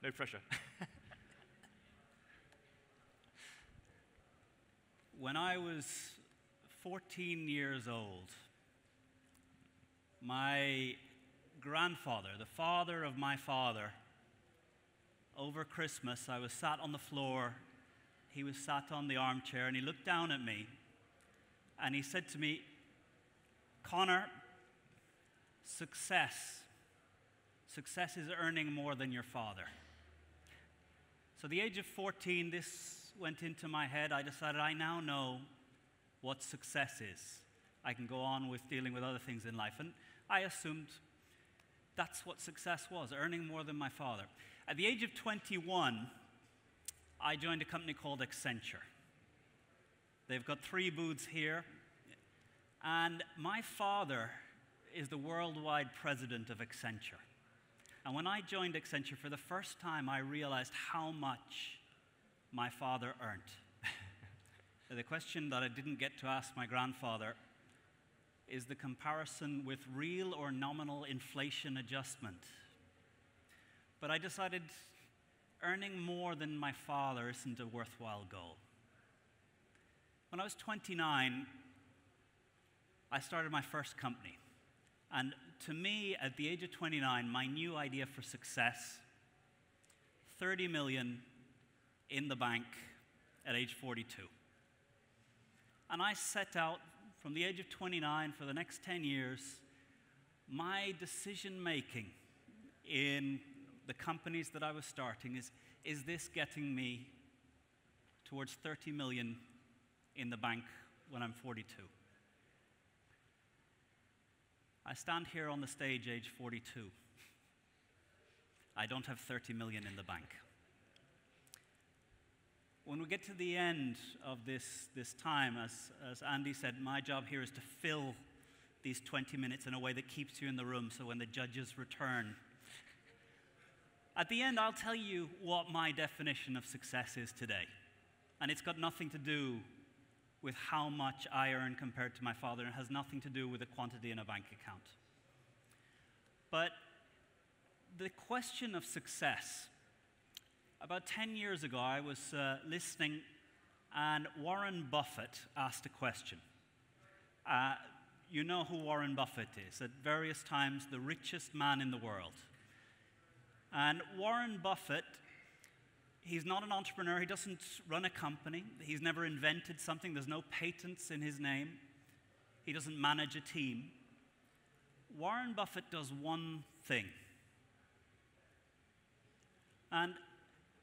No pressure. When I was 14 years old, my grandfather, the father of my father, over Christmas, I was sat on the floor, he was sat on the armchair, and he looked down at me, and he said to me, "Conor, success is earning more than your father." So at the age of 14, this went into my head. I decided I now know what success is. I can go on with dealing with other things in life. And I assumed that's what success was, earning more than my father. At the age of 21, I joined a company called Accenture. They've got 3 booths here. And my father is the worldwide president of Accenture. And when I joined Accenture, for the first time, I realized how much my father earned. The question that I didn't get to ask my grandfather is the comparison with real or nominal inflation adjustment. But I decided earning more than my father isn't a worthwhile goal. When I was 29, I started my first company. And to me, at the age of 29, my new idea for success, 30 million in the bank at age 42. And I set out from the age of 29 for the next 10 years, my decision making in the companies that I was starting is this getting me towards 30 million in the bank when I'm 42? I stand here on the stage age 42. I don't have 30 million in the bank. When we get to the end of this time, as Andy said, my job here is to fill these 20 minutes in a way that keeps you in the room so when the judges return. At the end, I'll tell you what my definition of success is today. And it's got nothing to do with how much I earn compared to my father, and it has nothing to do with the quantity in a bank account. But the question of success, about 10 years ago, I was listening, and Warren Buffett asked a question. You know who Warren Buffett is, at various times the richest man in the world. And Warren Buffett, he's not an entrepreneur, he doesn't run a company, he's never invented something, there's no patents in his name, he doesn't manage a team. Warren Buffett does one thing. And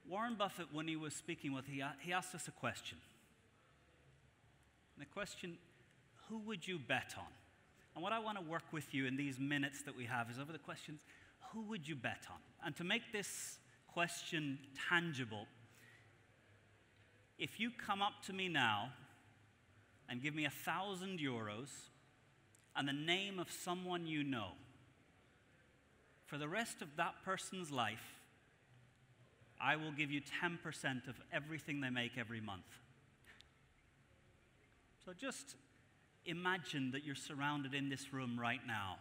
Warren Buffett, when he was speaking with, he asked us a question. And the question, who would you bet on? And what I want to work with you in these minutes that we have is over the questions, who would you bet on? And to make this question tangible, if you come up to me now and give me €1,000 and the name of someone you know, for the rest of that person's life, I will give you 10% of everything they make every month. So just imagine that you're surrounded in this room right now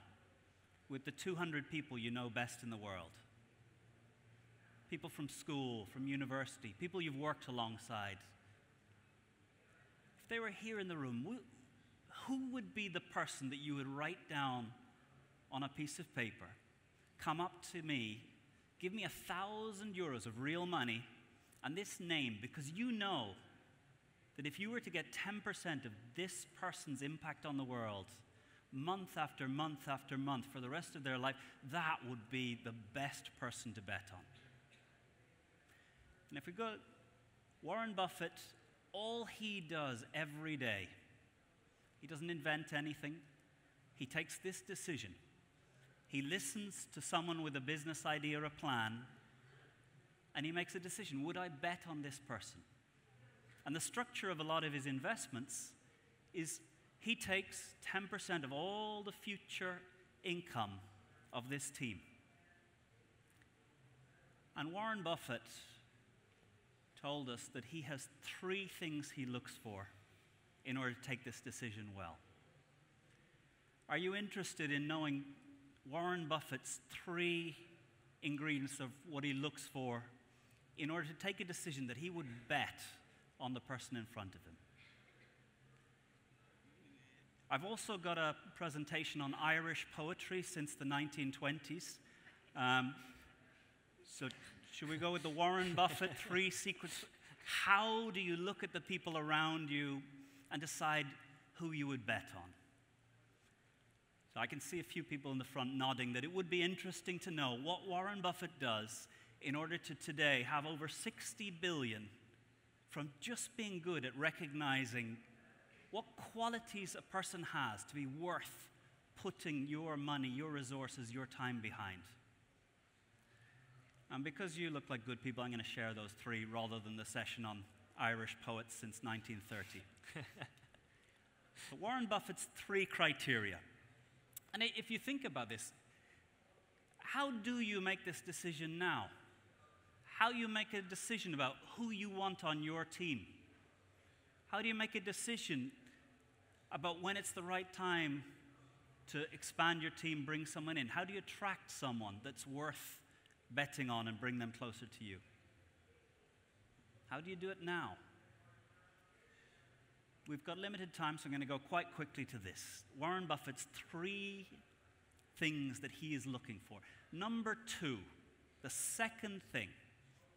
with the 200 people you know best in the world. People from school, from university, people you've worked alongside. If they were here in the room, who would be the person that you would write down on a piece of paper, come up to me, give me €1,000 of real money and this name, because you know that if you were to get 10% of this person's impact on the world, month after month after month for the rest of their life, that would be the best person to bet on. And if we go, Warren Buffett, all he does every day, he doesn't invent anything. He takes this decision. He listens to someone with a business idea or a plan, and he makes a decision. Would I bet on this person? And the structure of a lot of his investments is he takes 10% of all the future income of this team. And Warren Buffett told us that he has 3 things he looks for in order to take this decision well. Are you interested in knowing Warren Buffett's 3 ingredients of what he looks for in order to take a decision that he would bet on the person in front of him. I've also got a presentation on Irish poetry since the 1920s. So should we go with the Warren Buffett 3 secrets? How do you look at the people around you and decide who you would bet on? So I can see a few people in the front nodding that it would be interesting to know what Warren Buffett does in order to today have over 60 billion from just being good at recognizing what qualities a person has to be worth putting your money, your resources, your time behind. And because you look like good people, I'm going to share those 3 rather than the session on Irish poets since 1930. But Warren Buffett's 3 criteria. And if you think about this, how do you make this decision now? How do you make a decision about who you want on your team? How do you make a decision about when it's the right time to expand your team, bring someone in? How do you attract someone that's worth betting on and bring them closer to you? How do you do it now? We've got limited time, so I'm going to go quite quickly to this. Warren Buffett's 3 things that he is looking for. Number 2, the second thing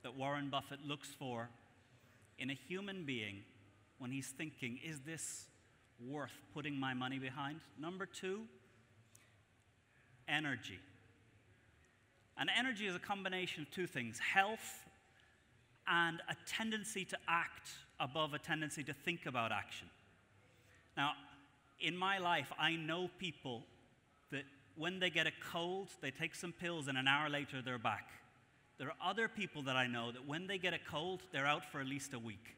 that Warren Buffett looks for in a human being when he's thinking, is this worth putting my money behind? Number 2, energy. And energy is a combination of 2 things, health and a tendency to act above a tendency to think about action. Now, in my life, I know people that when they get a cold, they take some pills and an hour later they're back. There are other people that I know that when they get a cold, they're out for at least a week.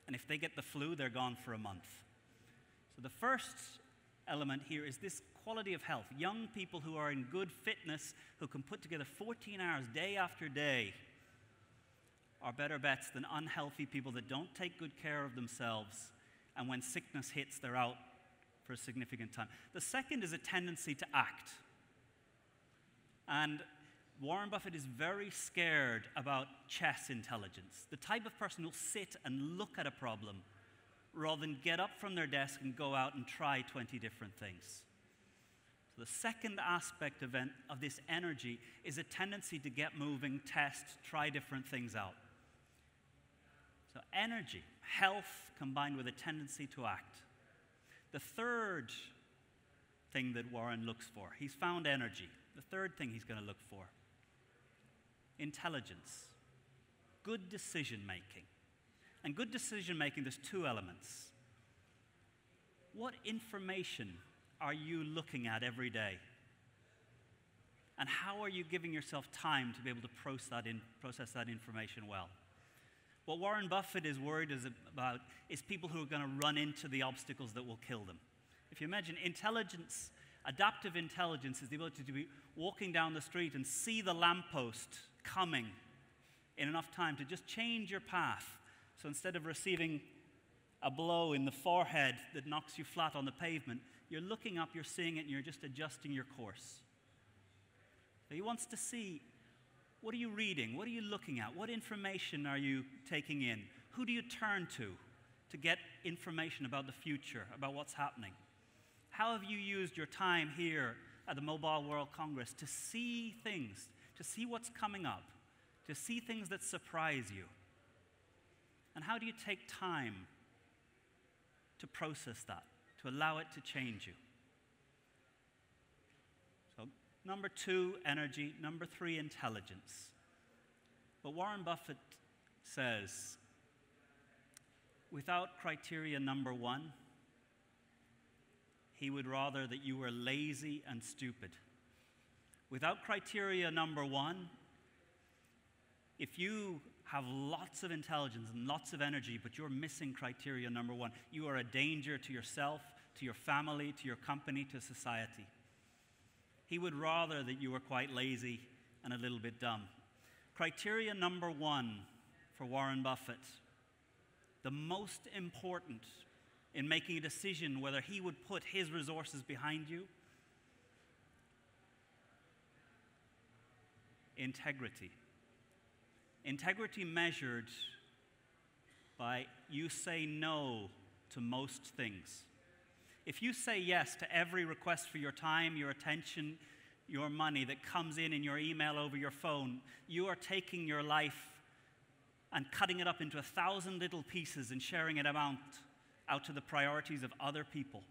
And if they get the flu, they're gone for a month. So the first element here is this quality of health. Young people who are in good fitness, who can put together 14 hours day after day, are better bets than unhealthy people that don't take good care of themselves, and when sickness hits, they're out for a significant time. The second is a tendency to act. And Warren Buffett is very scared about chess intelligence, the type of person who'll sit and look at a problem rather than get up from their desk and go out and try 20 different things. So the second aspect of this energy is a tendency to get moving, test, try different things out. So energy, health combined with a tendency to act. The third thing that Warren looks for, he's found energy. The third thing he's going to look for, intelligence, good decision making. And good decision making, there's 2 elements. What information are you looking at every day? And how are you giving yourself time to be able to process that information well? What Warren Buffett is worried about is people who are going to run into the obstacles that will kill them. If you imagine intelligence, adaptive intelligence is the ability to be walking down the street and see the lamppost coming in enough time to just change your path. So instead of receiving a blow in the forehead that knocks you flat on the pavement, you're looking up, you're seeing it, and you're just adjusting your course. So he wants to see, what are you reading? What are you looking at? What information are you taking in? Who do you turn to get information about the future, about what's happening? How have you used your time here at the Mobile World Congress to see things, to see what's coming up, to see things that surprise you? And how do you take time to process that, to allow it to change you? So, number 2, energy. Number 3, intelligence. But Warren Buffett says, without criteria number 1, he would rather that you were lazy and stupid. Without criteria number 1, if you have lots of intelligence and lots of energy, but you're missing criteria number 1, you are a danger to yourself, to your family, to your company, to society. He would rather that you were quite lazy and a little bit dumb. Criteria number 1 for Warren Buffett, the most important in making a decision whether he would put his resources behind you, integrity. Integrity measured by you say no to most things. If you say yes to every request for your time, your attention, your money that comes in your email over your phone, you are taking your life and cutting it up into 1,000 little pieces and sharing it out to the priorities of other people.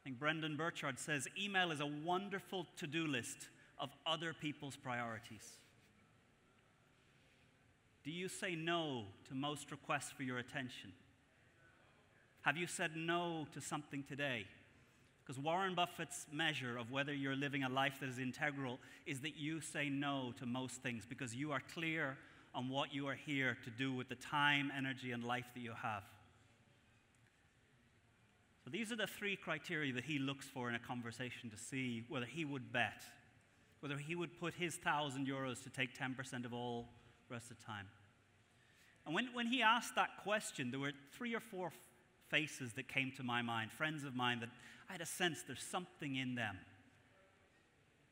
I think Brendan Burchard says, email is a wonderful to-do list of other people's priorities. Do you say no to most requests for your attention? Have you said no to something today? Because Warren Buffett's measure of whether you're living a life that is integral is that you say no to most things because you are clear on what you are here to do with the time, energy, and life that you have. So these are the three criteria that he looks for in a conversation to see whether he would bet, whether he would put his €1,000 to take 10% of all the rest of the time. And when he asked that question, there were 3 or 4 faces that came to my mind, friends of mine that I had a sense there's something in them.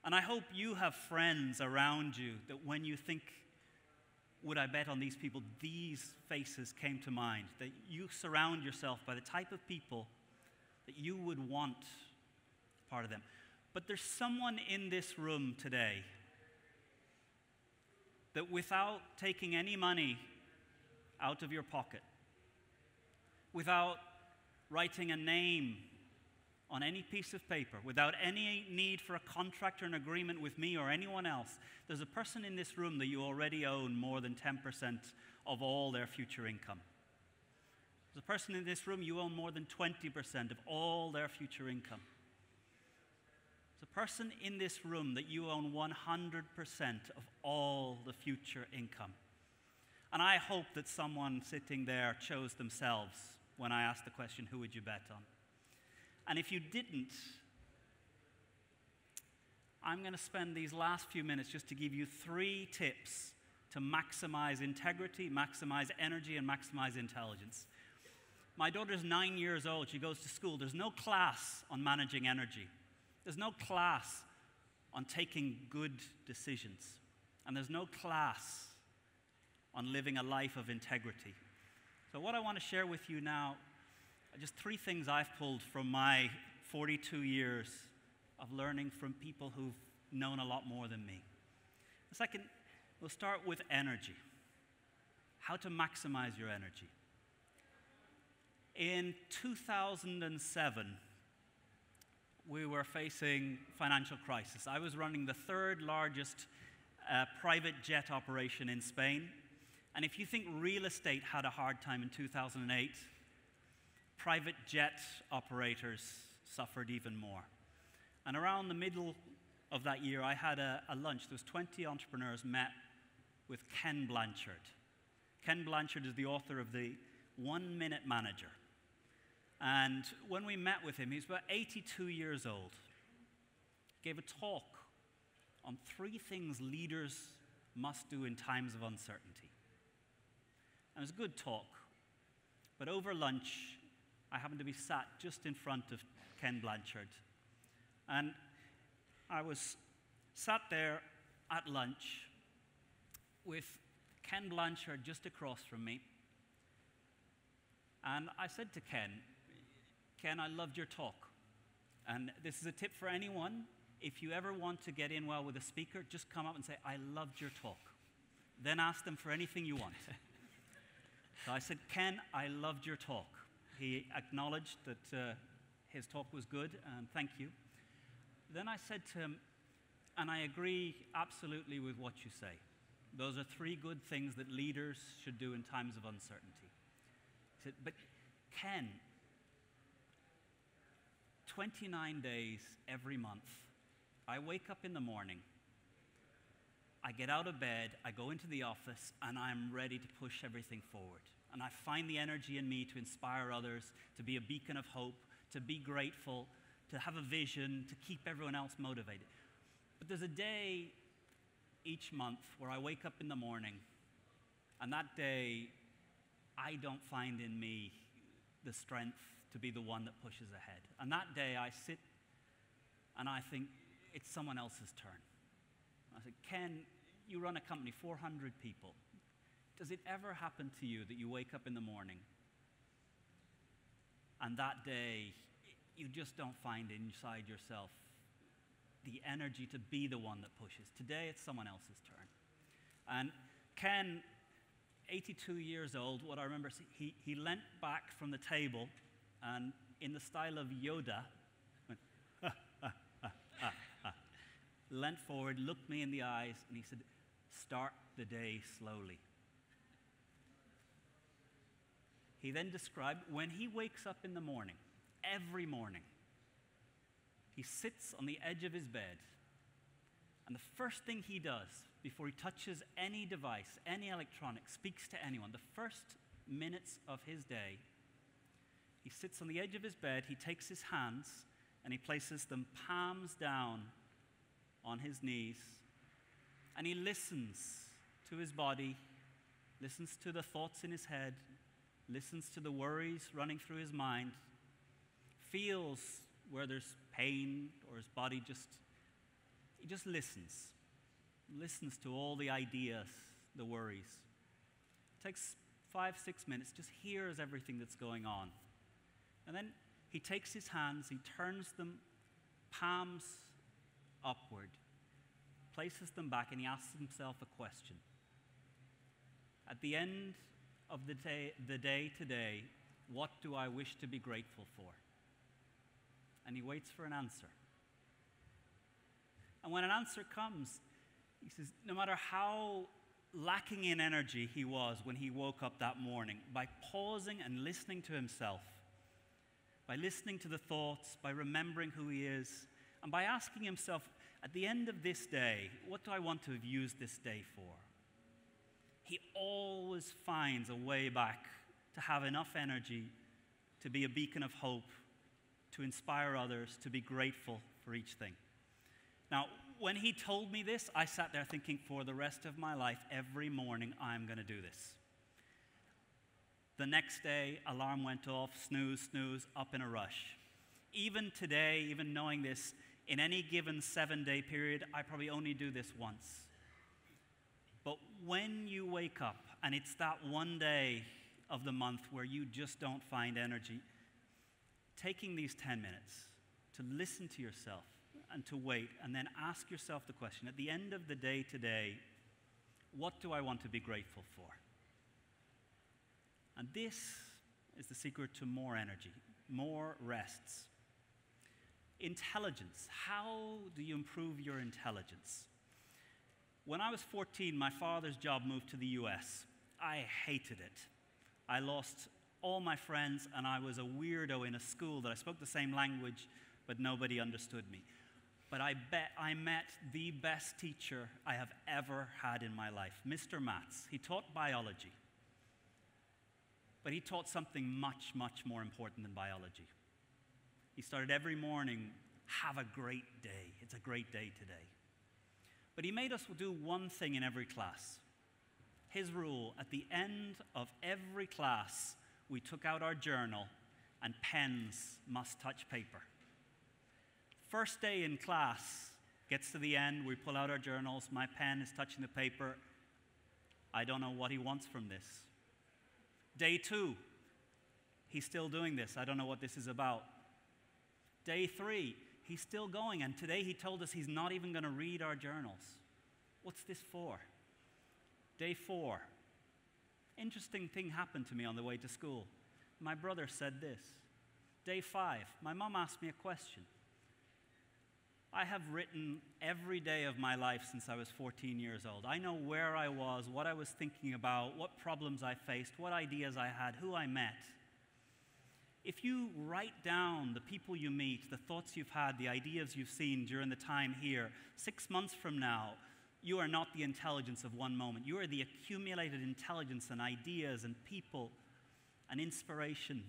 And I hope you have friends around you that when you think, would I bet on these people, these faces came to mind, that you surround yourself by the type of people that you would want part of them. But there's someone in this room today that without taking any money out of your pocket, without writing a name on any piece of paper, without any need for a contract or an agreement with me or anyone else, there's a person in this room that you already own more than 10% of all their future income. There's a person in this room you own more than 20% of all their future income. There's a person in this room that you own 100% of all the future income. And I hope that someone sitting there chose themselves when I asked the question, who would you bet on? And if you didn't, I'm going to spend these last few minutes just to give you 3 tips to maximize integrity, maximize energy, and maximize intelligence. My daughter's 9 years old. She goes to school. There's no class on managing energy. There's no class on taking good decisions. And there's no class on living a life of integrity. So what I want to share with you now are just 3 things I've pulled from my 42 years of learning from people who've known a lot more than me. The second, we'll start with energy. How to maximize your energy. In 2007, we were facing financial crisis. I was running the 3rd largest private jet operation in Spain. And if you think real estate had a hard time in 2008, private jet operators suffered even more. And around the middle of that year, I had a lunch. There was 20 entrepreneurs met with Ken Blanchard. Ken Blanchard is the author of the 1 Minute Manager. And when we met with him, he was about 82 years old. He gave a talk on 3 things leaders must do in times of uncertainty. And it was a good talk. But over lunch, I happened to be sat just in front of Ken Blanchard. And I was sat there at lunch with Ken Blanchard just across from me. And I said to Ken, I loved your talk. And this is a tip for anyone. If you ever want to get in well with a speaker, just come up and say, I loved your talk. Then ask them for anything you want. So I said, Ken, I loved your talk. He acknowledged that his talk was good, and thank you. Then I said to him, and I agree absolutely with what you say. Those are 3 good things that leaders should do in times of uncertainty. He said, but Ken, 29 days every month, I wake up in the morning, I get out of bed, I go into the office, and I'm ready to push everything forward. And I find the energy in me to inspire others, to be a beacon of hope, to be grateful, to have a vision, to keep everyone else motivated. But there's a day each month where I wake up in the morning, and that day, I don't find in me the strength to be the one that pushes ahead. And that day, I sit and I think, it's someone else's turn. I said, Ken, you run a company, 400 people. Does it ever happen to you that you wake up in the morning and that day you just don't find inside yourself the energy to be the one that pushes? Today it's someone else's turn. And Ken, 82 years old, what I remember, he leant back from the table and in the style of Yoda, went, leant forward, looked me in the eyes, and he said, start the day slowly. He then described when he wakes up in the morning, every morning, he sits on the edge of his bed, and the first thing he does before he touches any device, any electronic, speaks to anyone, the first minutes of his day, he sits on the edge of his bed, he takes his hands, and he places them palms down on his knees, and he listens to his body, listens to the thoughts in his head, listens to the worries running through his mind, feels where there's pain or his body he just listens to all the ideas, the worries. It takes 5-6 minutes, just hears everything that's going on. And then he takes his hands, he turns them palms upward, places them back, and he asks himself a question. At the end of the day today, what do I wish to be grateful for? And he waits for an answer. And when an answer comes, he says, no matter how lacking in energy he was when he woke up that morning, by pausing and listening to himself, by listening to the thoughts, by remembering who he is, and by asking himself, at the end of this day, what do I want to have used this day for? He always finds a way back to have enough energy to be a beacon of hope, to inspire others, to be grateful for each thing. Now, when he told me this, I sat there thinking, for the rest of my life, every morning, I'm going to do this. The next day, alarm went off, snooze, snooze, up in a rush. Even today, even knowing this, in any given 7-day period, I probably only do this once. But when you wake up, and it's that one day of the month where you just don't find energy, taking these 10 minutes to listen to yourself and to wait, and then ask yourself the question, at the end of the day today, what do I want to be grateful for? And this is the secret to more energy, more rests. Intelligence. How do you improve your intelligence? When I was 14, my father's job moved to the US. I hated it. I lost all my friends, and I was a weirdo in a school that I spoke the same language, but nobody understood me. But I bet I met the best teacher I have ever had in my life, Mr. Matz. He taught biology. But he taught something much, much more important than biology. He started every morning, have a great day. It's a great day today. But he made us do one thing in every class. His rule, at the end of every class, we took out our journal, and pens must touch paper. First day in class, gets to the end, we pull out our journals, my pen is touching the paper. I don't know what he wants from this. Day 2, he's still doing this. I don't know what this is about. Day 3, he's still going, and today he told us he's not even going to read our journals. What's this for? Day 4, interesting thing happened to me on the way to school. My brother said this. Day 5, my mom asked me a question. I have written every day of my life since I was 14 years old. I know where I was, what I was thinking about, what problems I faced, what ideas I had, who I met. If you write down the people you meet, the thoughts you've had, the ideas you've seen during the time here, 6 months from now, you are not the intelligence of one moment. You are the accumulated intelligence and ideas and people and inspiration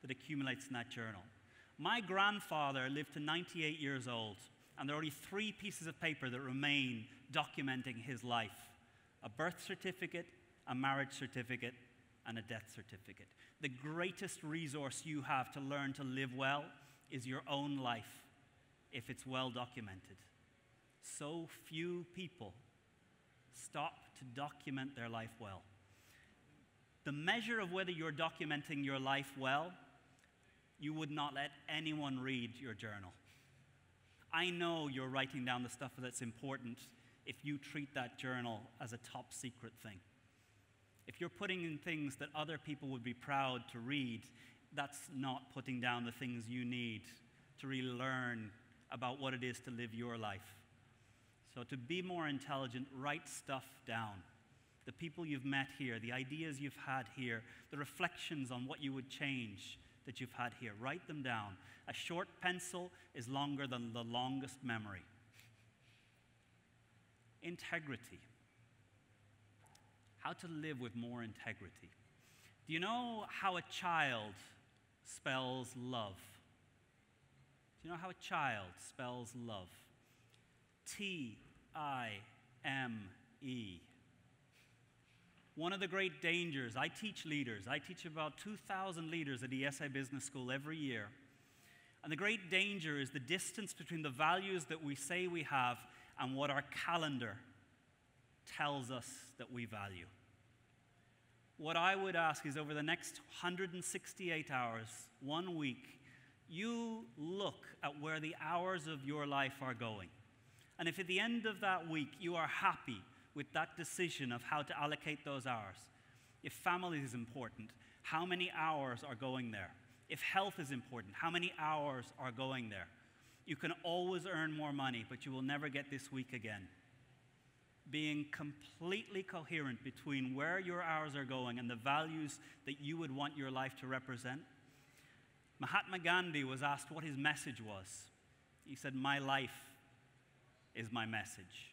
that accumulates in that journal. My grandfather lived to 98 years old, and there are only 3 pieces of paper that remain documenting his life: a birth certificate, a marriage certificate, and a death certificate. The greatest resource you have to learn to live well is your own life, if it's well documented. so few people stop to document their life well. The measure of whether you're documenting your life well, you would not let anyone read your journal. I know you're writing down the stuff that's important if you treat that journal as a top secret thing. If you're putting in things that other people would be proud to read, that's not putting down the things you need to really learn about what it is to live your life. So to be more intelligent, write stuff down. The people you've met here, the ideas you've had here, the reflections on what you would change that you've had here, write them down. A short pencil is longer than the longest memory. Integrity. How to live with more integrity. Do you know how a child spells love? Do you know how a child spells love? T-I-M-E. One of the great dangers, I teach leaders. I teach about 2,000 leaders at IESE Business School every year. And the great danger is the distance between the values that we say we have and what our calendar tells us that we value. What I would ask is over the next 168 hours, 1 week, you look at where the hours of your life are going. And if at the end of that week you are happy with that decision of how to allocate those hours, if family is important, how many hours are going there? If health is important, how many hours are going there? You can always earn more money, but you will never get this week again. Being completely coherent between where your hours are going and the values that you would want your life to represent. Mahatma Gandhi was asked what his message was. He said, "My life is my message."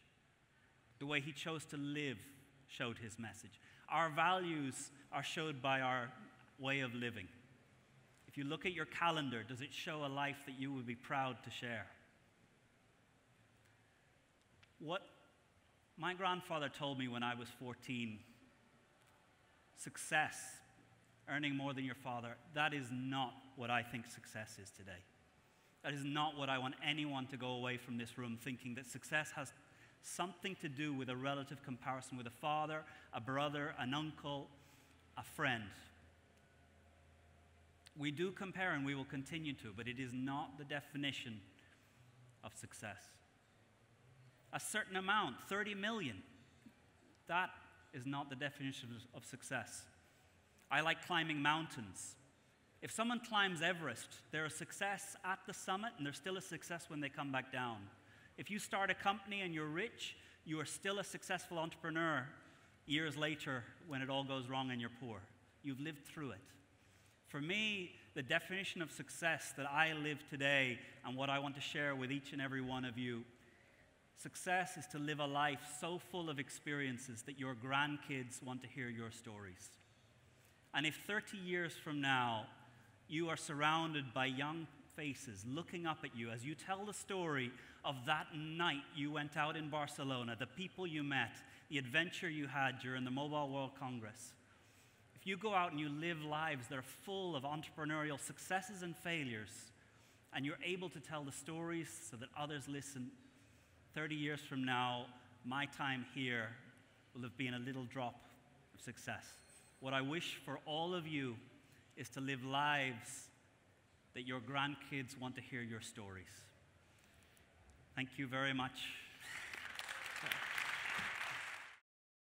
The way he chose to live showed his message. Our values are showed by our way of living. If you look at your calendar, does it show a life that you would be proud to share? What my grandfather told me when I was 14, success, earning more than your father, that is not what I think success is today. That is not what I want anyone to go away from this room thinking, that success has something to do with a relative comparison with a father, a brother, an uncle, a friend. We do compare and we will continue to, but it is not the definition of success. A certain amount, 30 million, that is not the definition of success. I like climbing mountains. If someone climbs Everest, they're a success at the summit and they're still a success when they come back down. If you start a company and you're rich, you are still a successful entrepreneur years later when it all goes wrong and you're poor. You've lived through it. For me, the definition of success that I live today and what I want to share with each and every one of you, success is to live a life so full of experiences that your grandkids want to hear your stories. And if 30 years from now, you are surrounded by young faces looking up at you as you tell the story of that night you went out in Barcelona, the people you met, the adventure you had during the Mobile World Congress. If you go out and you live lives that are full of entrepreneurial successes and failures, and you're able to tell the stories so that others listen, 30 years from now, my time here will have been a little drop of success. What I wish for all of you is to live lives that your grandkids want to hear your stories. Thank you very much.